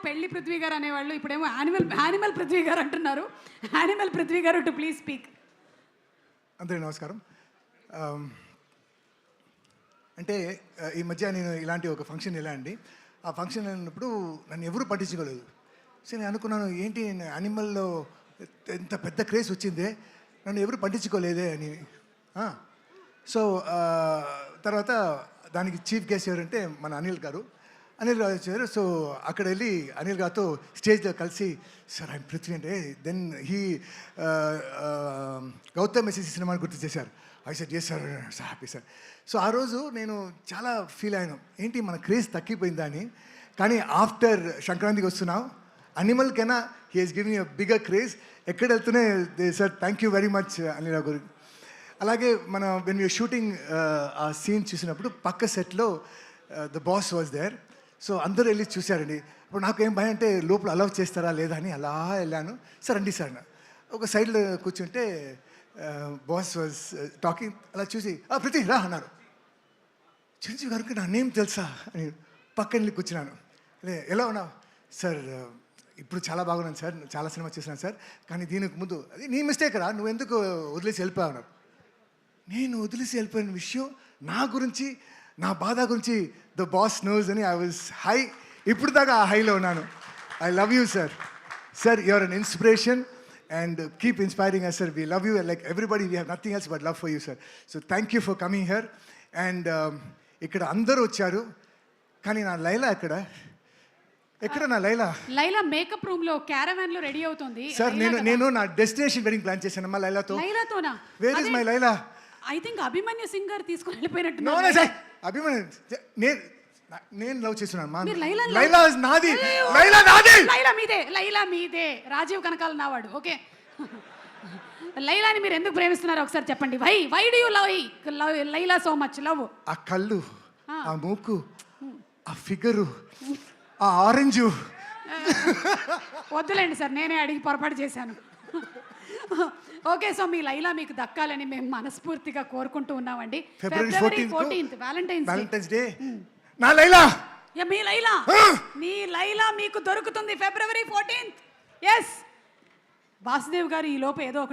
పెళ్లి పృథ్వీ గారు అనేవాళ్ళు, ఇప్పుడేమో యానిమల్ పృథ్వీ గారు అంటున్నారు. యానిమల్ పృథ్వీ గారు టు ప్లీజ్ స్పీక్. అందరికీ నమస్కారం. అంటే ఈ మధ్య నేను ఇలాంటి ఒక ఫంక్షన్ వెళ్ళానండి. ఆ ఫంక్షన్ వెళ్ళినప్పుడు నన్ను ఎవరూ పట్టించుకోలేదు. సో నేను అనుకున్నాను, ఏంటి యానిమల్లో ఎంత పెద్ద క్రేజ్ వచ్చిందే, నన్ను ఎవరు పట్టించుకోలేదే అని. సో తర్వాత దానికి చీఫ్ గెస్ట్ ఎవరంటే మన అనిల్ గారు వచ్చారు. సో అక్కడ వెళ్ళి అనిల్ గారితో స్టేజ్లో కలిసి, సార్ ఆయన పృథ్వీ అంటే, దెన్ గౌతమ్ ఎస్ఎస్సి సినిమాని గుర్తు చేశారు. I said yes sir, happy sir. So ఆ రోజు నేను చాలా ఫీల్ అయ్యాను, ఏంటి మన క్రేజ్ తగ్గిపోయిందా అని. కానీ ఆఫ్టర్ సంక్రాంతికి వస్తున్నాం, అనిమల్ కన్నా he he's giving a bigger craze. ఎక్కడ వెళ్తూనే sir thank you very much Anil గారు. అలాగే మనం వెన్ యూర్ షూటింగ్ ఆ సీన్ చూసినప్పుడు పక్క సెట్లో the boss was there. So అందరూ వెళ్ళి చూశారండి. ఇప్పుడు నాకు ఏం భయం అంటే లోపల అలౌ చేస్తారా లేదా అని అలా వెళ్ళాను. సార్ రండి సార్, ఒక సైడ్లో కూర్చుంటే బాస్ వాజ్ టాకింగ్. అలా చూసి పృథ్వీ రా అన్నారు. చిరంజీవి గారికి నా నేమ్ తెలుసా అని పక్కన వెళ్ళి కూర్చున్నాను. ఎలా ఉన్నావు సార్? ఇప్పుడు చాలా బాగున్నాను సార్, చాలా సినిమా చేసినాను సార్, కానీ దీనికి ముందు అది నీ మిస్టేక్ రా, నువ్వు ఎందుకు వదిలేసి వెళ్ళిపోయావు అన్నారు. నేను వదిలేసి వెళ్ళిపోయిన విషయం, నా గురించి, నా బాధ గురించి ద బాస్ నోస్ అని ఐ వాజ్ హై. ఇప్పుడు దాకా ఆ హైలో ఉన్నాను. I love you sir. Sir you are an inspiration and keep inspiring us, sir. We love you, like everybody, we have nothing else but love for you, sir. So thank you for coming here. And ఇక్కడ అందరూ వచ్చారు, కానీ నా లైలా ఎక్కడ నా Laila makeup room లో caravan లో ready అవుతుంది సార్. నేను నా డెస్టినేషన్ వెడ్డింగ్ ప్లాన్ చేశాను అమ్మా లైలాతోనా. Where is my Laila? I think Abhimanyu Singh garu తీసుకొని వెళ్ళిపోయినట్టు. నో నో సార్, అభిమన్యు నేను లవ్ చేస్తున్నాను మా లైలా నాది. లైలా మీదే. రాజీవ్ కనకాల నావాడు. ఓకే, లైలాని మీరు ఎందుకు ప్రేమిస్తున్నారు ఒకసారి చెప్పండి. Why do you love Laila so much? Love ఆ కళ్ళు, ఆ మూకు, ఆ ఫిగరు, ఆ ఆరెంజ్. వద్దులేండి సార్, నేనే అడిగి పొరపాటు చేశాను. ఓకే, సో మీ లైలా మీకు దక్కాలని మేము మనస్ఫూర్తిగా కోరుకుంటూ ఉన్నామండి. February 14th Valentine's day. నా లైలా, మీ లైలా మీకు దొరుకుతుంది February 14th. ఎస్, వాసుదేవ్ గారు ఈ లోపు ఏదో ఒకటి